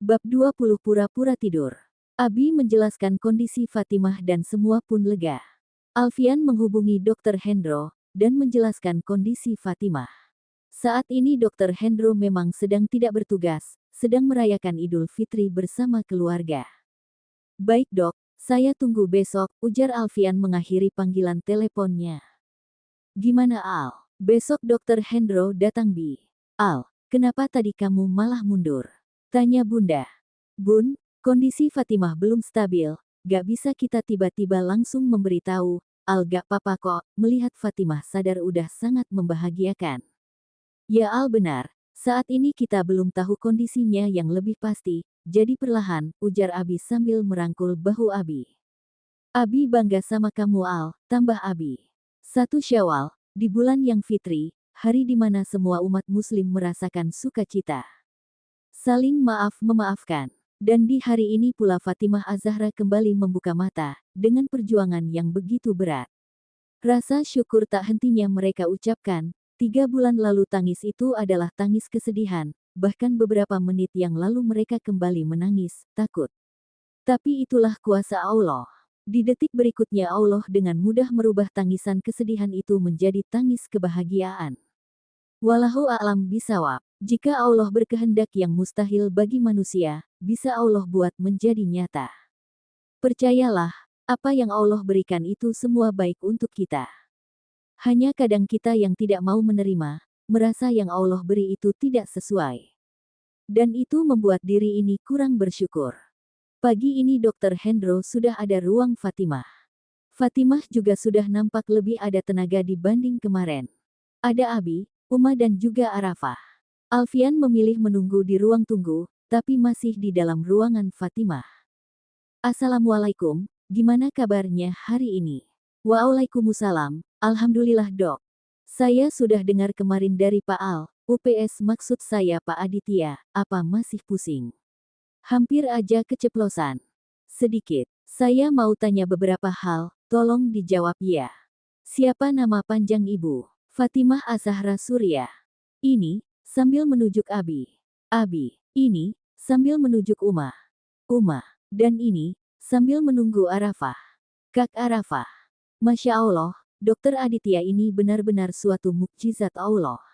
Bab 20 Pura-pura tidur. Abi menjelaskan kondisi Fatimah dan semua pun lega. Alfian menghubungi Dr. Hendro dan menjelaskan kondisi Fatimah. Saat ini Dr. Hendro memang sedang tidak bertugas, sedang merayakan Idul Fitri bersama keluarga. Baik dok, saya tunggu besok, ujar Alfian mengakhiri panggilan teleponnya. Gimana Al? Besok Dr. Hendro datang Bi. Al, kenapa tadi kamu malah mundur? Tanya Bunda. Bun, kondisi Fatimah belum stabil, gak bisa kita tiba-tiba langsung memberitahu. Al gak apa-apa kok, melihat Fatimah sadar udah sangat membahagiakan. Ya Al benar, saat ini kita belum tahu kondisinya yang lebih pasti, jadi perlahan, ujar Abi sambil merangkul bahu Abi. Abi bangga sama kamu Al, tambah Abi. 1 Syawal, di bulan yang fitri, hari di mana semua umat muslim merasakan sukacita. Saling maaf memaafkan. Dan di hari ini pula Fatimah Az-Zahra kembali membuka mata, dengan perjuangan yang begitu berat. Rasa syukur tak hentinya mereka ucapkan, 3 bulan lalu tangis itu adalah tangis kesedihan, bahkan beberapa menit yang lalu mereka kembali menangis, takut. Tapi itulah kuasa Allah. Di detik berikutnya Allah dengan mudah merubah tangisan kesedihan itu menjadi tangis kebahagiaan. Wallahu a'lam bishawab. Jika Allah berkehendak yang mustahil bagi manusia, bisa Allah buat menjadi nyata. Percayalah, apa yang Allah berikan itu semua baik untuk kita. Hanya kadang kita yang tidak mau menerima, merasa yang Allah beri itu tidak sesuai. Dan itu membuat diri ini kurang bersyukur. Pagi ini Dr. Hendro sudah ada ruang Fatimah. Fatimah juga sudah nampak lebih ada tenaga dibanding kemarin. Ada Abi, Uma dan juga Arafah. Alfian memilih menunggu di ruang tunggu, tapi masih di dalam ruangan Fatimah. Assalamualaikum, gimana kabarnya hari ini? Waalaikumsalam, alhamdulillah dok. Saya sudah dengar kemarin dari Pak Al, UPS maksud saya Pak Aditya, apa masih pusing? Hampir aja keceplosan. Sedikit, saya mau tanya beberapa hal, tolong dijawab ya. Siapa nama panjang ibu? Fatimah Az-Zahra Surya. Ini, sambil menunjuk Abi. Abi, ini, sambil menunjuk Uma. Uma, dan ini, sambil menunggu Arafah. Kak Arafah. Masya Allah, Dokter Aditya ini benar-benar suatu mukjizat Allah.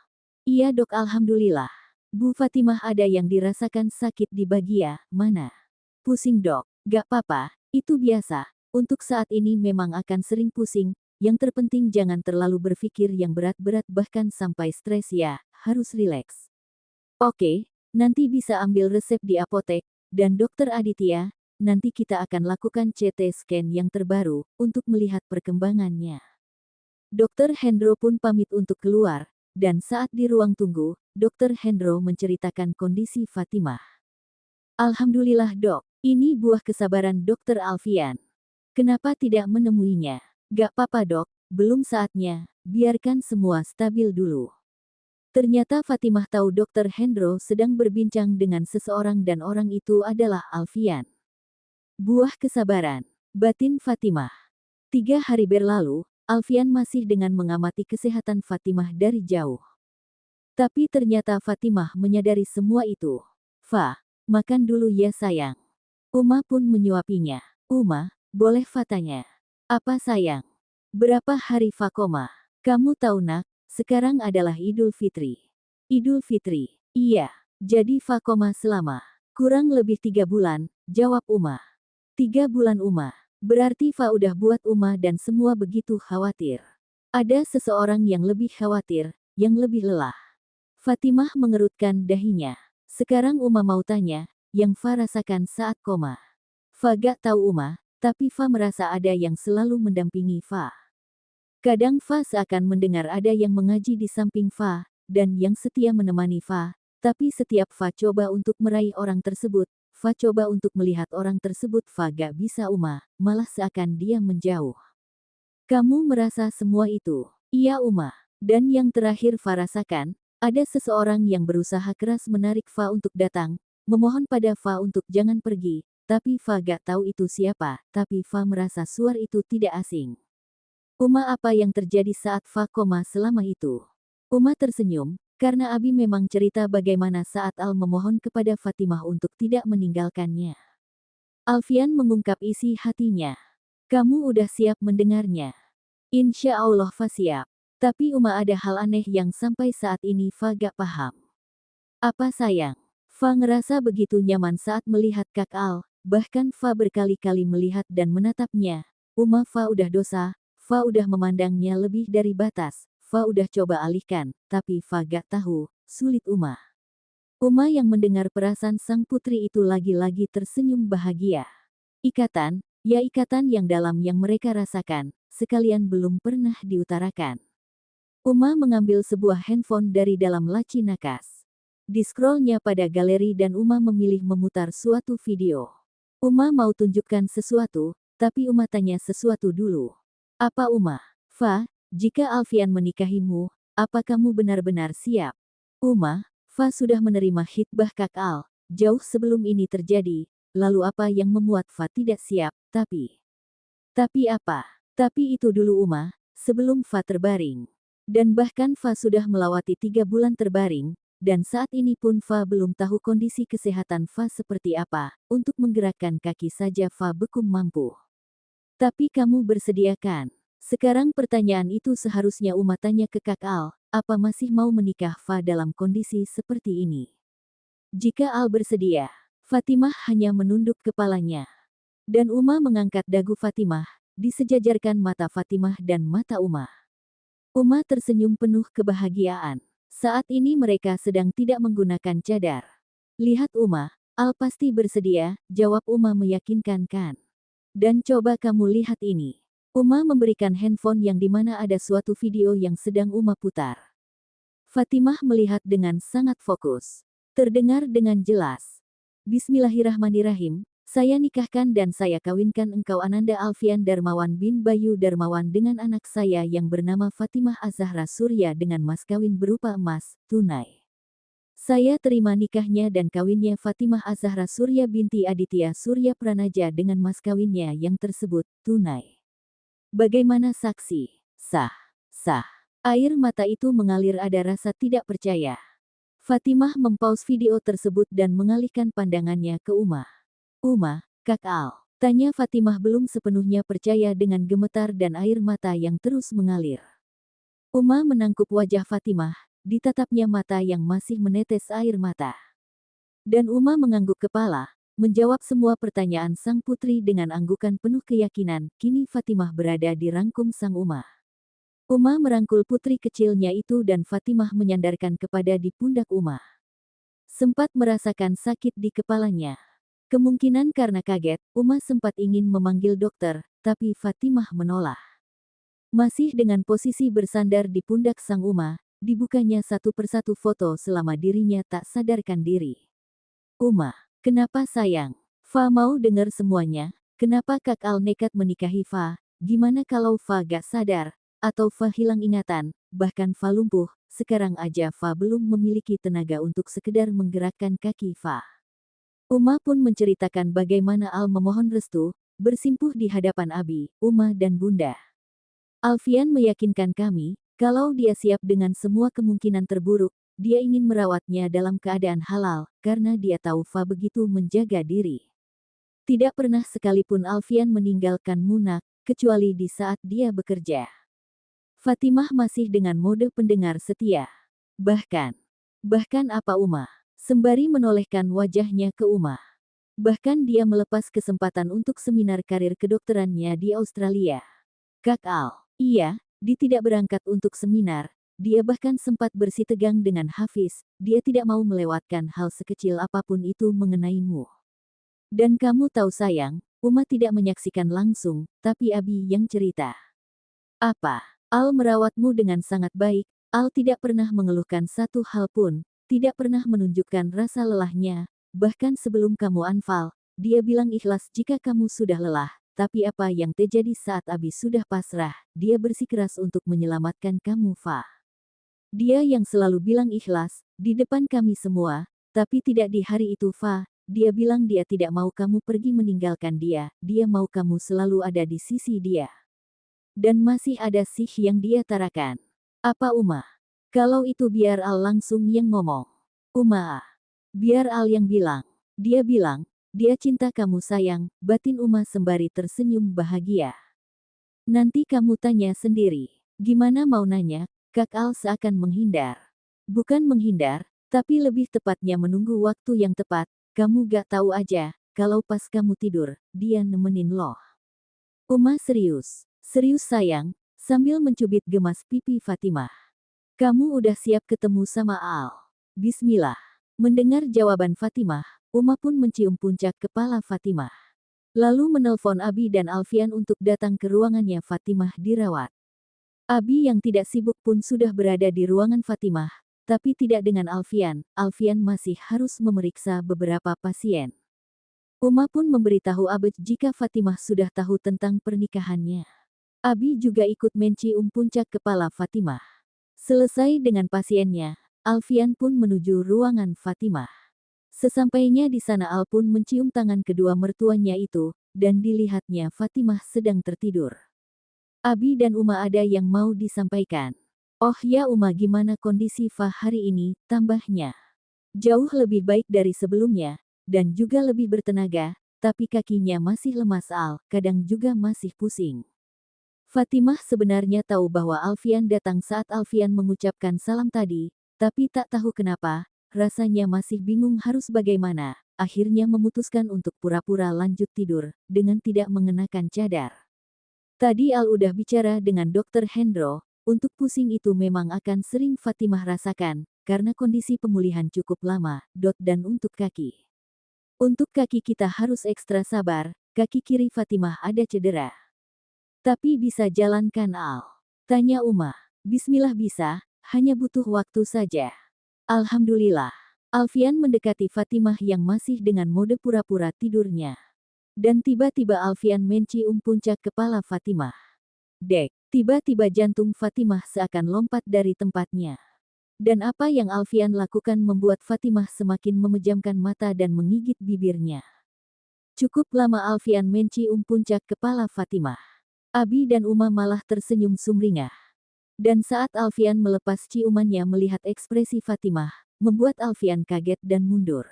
Iya dok alhamdulillah. Bu Fatimah ada yang dirasakan sakit di bagian mana? Pusing dok, gak apa-apa, itu biasa. Untuk saat ini memang akan sering pusing, yang terpenting jangan terlalu berpikir yang berat-berat bahkan sampai stres ya, harus rileks. Oke, nanti bisa ambil resep di apotek, dan Dokter Aditya, nanti kita akan lakukan CT scan yang terbaru, untuk melihat perkembangannya. Dokter Hendro pun pamit untuk keluar, dan saat di ruang tunggu, Dokter Hendro menceritakan kondisi Fatimah. Alhamdulillah dok, ini buah kesabaran Dokter Alfian. Kenapa tidak menemuinya? Gak apa-apa dok, belum saatnya, biarkan semua stabil dulu. Ternyata Fatimah tahu Dokter Hendro sedang berbincang dengan seseorang dan orang itu adalah Alfian. Buah kesabaran, batin Fatimah. 3 hari berlalu, Alfian masih dengan mengamati kesehatan Fatimah dari jauh. Tapi ternyata Fatimah menyadari semua itu. Fa, makan dulu ya sayang. Uma pun menyuapinya. Uma, boleh Fa tanya? Apa sayang? Berapa hari Fa koma? Kamu tahu nak, sekarang adalah Idul Fitri. Idul Fitri, iya. Jadi Fa koma selama kurang lebih 3 bulan, jawab Uma. 3 bulan Uma. Berarti Fa udah buat Uma dan semua begitu khawatir. Ada seseorang yang lebih khawatir, yang lebih lelah. Fatimah mengerutkan dahinya. Sekarang Uma mau tanya, yang Fa rasakan saat koma. Fa gak tahu Uma, tapi Fa merasa ada yang selalu mendampingi Fa. Kadang Fa seakan mendengar ada yang mengaji di samping Fa, dan yang setia menemani Fa, tapi setiap Fa coba untuk meraih orang tersebut, Fa coba untuk melihat orang tersebut Fa gak bisa Uma, malah seakan dia menjauh. Kamu merasa semua itu? Iya Uma. Dan yang terakhir Fa rasakan, ada seseorang yang berusaha keras menarik Fa untuk datang, memohon pada Fa untuk jangan pergi, tapi Fa gak tahu itu siapa, tapi Fa merasa suara itu tidak asing. Uma apa yang terjadi saat Fa koma selama itu? Uma tersenyum, Karena Abi memang cerita bagaimana saat Al memohon kepada Fatimah untuk tidak meninggalkannya. Alfian mengungkap isi hatinya. Kamu udah siap mendengarnya? Insya Allah Fa siap. Tapi Uma ada hal aneh yang sampai saat ini Fa gak paham. Apa sayang? Fa ngerasa begitu nyaman saat melihat Kak Al, bahkan Fa berkali-kali melihat dan menatapnya. Uma Fa udah dosa, Fa udah memandangnya lebih dari batas, Fa udah coba alihkan, tapi Fa gak tahu, sulit Uma. Uma yang mendengar perasaan sang putri itu lagi-lagi tersenyum bahagia. Ikatan, ya ikatan yang dalam yang mereka rasakan, sekalian belum pernah diutarakan. Uma mengambil sebuah handphone dari dalam laci nakas. Di-scrollnya pada galeri dan Uma memilih memutar suatu video. Uma mau tunjukkan sesuatu, tapi Uma tanya sesuatu dulu. Apa Uma? Fa, jika Alfian menikahimu, apa kamu benar-benar siap? Uma, Fa sudah menerima khitbah Kak Al, jauh sebelum ini terjadi, lalu apa yang membuat Fa tidak siap, tapi apa? Tapi itu dulu Uma, sebelum Fa terbaring. Dan bahkan Fa sudah melewati 3 bulan terbaring, dan saat ini pun Fa belum tahu kondisi kesehatan Fa seperti apa, untuk menggerakkan kaki saja Fa bekum mampu. Tapi kamu bersedia kan? Sekarang pertanyaan itu seharusnya Uma tanya ke Kak Al, apa masih mau menikah Fa dalam kondisi seperti ini? Jika Al bersedia, Fatimah hanya menunduk kepalanya. Dan Uma mengangkat dagu Fatimah, disejajarkan mata Fatimah dan mata Uma. Uma tersenyum penuh kebahagiaan. Saat ini mereka sedang tidak menggunakan cadar. Lihat Uma, Al pasti bersedia, jawab Uma meyakinkan kan. Dan coba kamu lihat ini. Uma memberikan handphone yang dimana ada suatu video yang sedang Uma putar. Fatimah melihat dengan sangat fokus. Terdengar dengan jelas. Bismillahirrahmanirrahim. Saya nikahkan dan saya kawinkan engkau Ananda Alfian Darmawan bin Bayu Darmawan dengan anak saya yang bernama Fatimah Az-Zahra Surya dengan mas kawin berupa emas, tunai. Saya terima nikahnya dan kawinnya Fatimah Az-Zahra Surya binti Aditya Surya Pranaja dengan mas kawinnya yang tersebut, tunai. Bagaimana saksi? Sah. Sah. Air mata itu mengalir ada rasa tidak percaya. Fatimah mempause video tersebut dan mengalihkan pandangannya ke Uma. Uma, Kak Al, tanya Fatimah belum sepenuhnya percaya dengan gemetar dan air mata yang terus mengalir. Uma menangkup wajah Fatimah, ditatapnya mata yang masih menetes air mata. Dan Uma mengangguk kepala, menjawab semua pertanyaan sang putri dengan anggukan penuh keyakinan, kini Fatimah berada di rangkum sang Uma. Uma merangkul putri kecilnya itu dan Fatimah menyandarkan kepada di pundak Uma. Sempat merasakan sakit di kepalanya. Kemungkinan karena kaget, Uma sempat ingin memanggil dokter, tapi Fatimah menolak. Masih dengan posisi bersandar di pundak sang Uma, dibukanya satu persatu foto selama dirinya tak sadarkan diri. Uma, kenapa sayang? Fa mau dengar semuanya, kenapa Kak Al nekat menikahi Fa, gimana kalau Fa gak sadar, atau Fa hilang ingatan, bahkan Fa lumpuh, sekarang aja Fa belum memiliki tenaga untuk sekedar menggerakkan kaki Fa. Uma pun menceritakan bagaimana Al memohon restu, bersimpuh di hadapan Abi, Uma dan Bunda. Alfian meyakinkan kami, kalau dia siap dengan semua kemungkinan terburuk, dia ingin merawatnya dalam keadaan halal, karena dia tahu Fa begitu menjaga diri. Tidak pernah sekalipun Alfian meninggalkan Muna, kecuali di saat dia bekerja. Fatimah masih dengan mode pendengar setia. Bahkan apa Uma? Sembari menolehkan wajahnya ke Uma. Bahkan dia melepas kesempatan untuk seminar karir kedokterannya di Australia. Kak Al, iya, dia tidak berangkat untuk seminar, dia bahkan sempat bersitegang dengan Hafiz, dia tidak mau melewatkan hal sekecil apapun itu mengenaimu. Dan kamu tahu sayang, Uma tidak menyaksikan langsung, tapi Abi yang cerita. Apa? Al merawatmu dengan sangat baik, Al tidak pernah mengeluhkan satu hal pun, tidak pernah menunjukkan rasa lelahnya, bahkan sebelum kamu anfal, dia bilang ikhlas jika kamu sudah lelah, tapi apa yang terjadi saat Abi sudah pasrah, dia bersikeras untuk menyelamatkan kamu Fa. Dia yang selalu bilang ikhlas, di depan kami semua, tapi tidak di hari itu Fa, dia bilang dia tidak mau kamu pergi meninggalkan dia mau kamu selalu ada di sisi dia. Dan masih ada sih yang dia tarakan. Apa Uma? Kalau itu biar Al langsung yang ngomong. Uma. Biar Al yang bilang. Dia bilang, dia cinta kamu sayang, batin Uma sembari tersenyum bahagia. Nanti kamu tanya sendiri. Gimana mau nanya, Kak Al seakan menghindar. Bukan menghindar, tapi lebih tepatnya menunggu waktu yang tepat. Kamu gak tahu aja, kalau pas kamu tidur, dia nemenin loh. Uma serius. Serius sayang, sambil mencubit gemas pipi Fatimah. Kamu udah siap ketemu sama Al? Bismillah. Mendengar jawaban Fatimah, Uma pun mencium puncak kepala Fatimah. Lalu menelpon Abi dan Alfian untuk datang ke ruangannya Fatimah dirawat. Abi yang tidak sibuk pun sudah berada di ruangan Fatimah, tapi tidak dengan Alfian. Alfian masih harus memeriksa beberapa pasien. Uma pun memberitahu Abi jika Fatimah sudah tahu tentang pernikahannya. Abi juga ikut mencium puncak kepala Fatimah. Selesai dengan pasiennya, Alfian pun menuju ruangan Fatimah. Sesampainya di sana Al pun mencium tangan kedua mertuanya itu, dan dilihatnya Fatimah sedang tertidur. Abi dan Uma ada yang mau disampaikan. Oh ya Uma, gimana kondisi Fa hari ini, tambahnya. Jauh lebih baik dari sebelumnya, dan juga lebih bertenaga, tapi kakinya masih lemas Al, kadang juga masih pusing. Fatimah sebenarnya tahu bahwa Alfian datang saat Alfian mengucapkan salam tadi, tapi tak tahu kenapa, rasanya masih bingung harus bagaimana, akhirnya memutuskan untuk pura-pura lanjut tidur, dengan tidak mengenakan cadar. Tadi Al udah bicara dengan Dokter Hendro, untuk pusing itu memang akan sering Fatimah rasakan, karena kondisi pemulihan cukup lama, dan untuk kaki. Untuk kaki kita harus ekstra sabar, kaki kiri Fatimah ada cedera. Tapi bisa jalankan Al? Tanya Uma. Bismillah bisa, hanya butuh waktu saja. Alhamdulillah. Alfian mendekati Fatimah yang masih dengan mode pura-pura tidurnya. Dan tiba-tiba Alfian mencium puncak kepala Fatimah. Dek, tiba-tiba jantung Fatimah seakan lompat dari tempatnya. Dan apa yang Alfian lakukan membuat Fatimah semakin memejamkan mata dan menggigit bibirnya. Cukup lama Alfian mencium puncak kepala Fatimah. Abi dan Uma malah tersenyum sumringah. Dan saat Alfian melepas ciumannya melihat ekspresi Fatimah, membuat Alfian kaget dan mundur.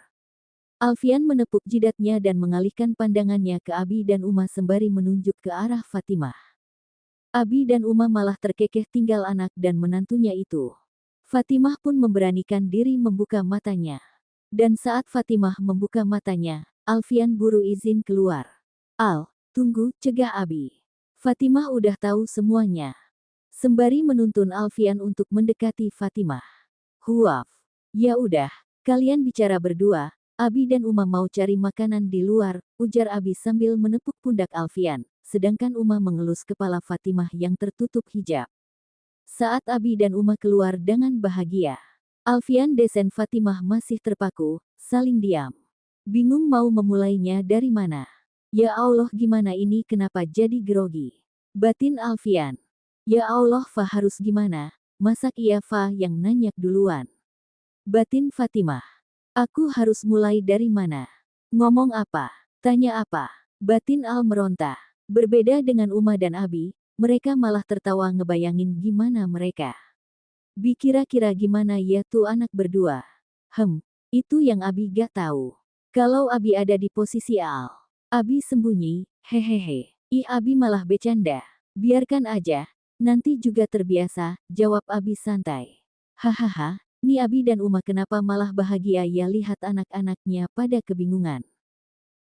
Alfian menepuk jidatnya dan mengalihkan pandangannya ke Abi dan Uma sembari menunjuk ke arah Fatimah. Abi dan Uma malah terkekeh tinggal anak dan menantunya itu. Fatimah pun memberanikan diri membuka matanya. Dan saat Fatimah membuka matanya, Alfian buru izin keluar. Al, tunggu, cegah Abi. Fatimah udah tahu semuanya. Sembari menuntun Alfian untuk mendekati Fatimah. Huaf. Ya udah, kalian bicara berdua, Abi dan Uma mau cari makanan di luar, ujar Abi sambil menepuk pundak Alfian, sedangkan Uma mengelus kepala Fatimah yang tertutup hijab. Saat Abi dan Uma keluar dengan bahagia, Alfian desen Fatimah masih terpaku, saling diam. Bingung mau memulainya dari mana. Ya Allah, gimana ini, kenapa jadi grogi? Batin Alfian. Ya Allah, Fa harus gimana? Masak iya Fa yang nanya duluan. Batin Fatimah. Aku harus mulai dari mana? Ngomong apa? Tanya apa? Batin Al meronta. Berbeda dengan Uma dan Abi, mereka malah tertawa ngebayangin gimana mereka. Kira-kira gimana ya tuh anak berdua? Itu yang Abi gak tahu. Kalau Abi ada di posisi Al, Abi sembunyi, hehehe. Abi malah bercanda. Biarkan aja, nanti juga terbiasa, jawab Abi santai. Hahaha, nih Abi dan Uma kenapa malah bahagia ya lihat anak-anaknya pada kebingungan.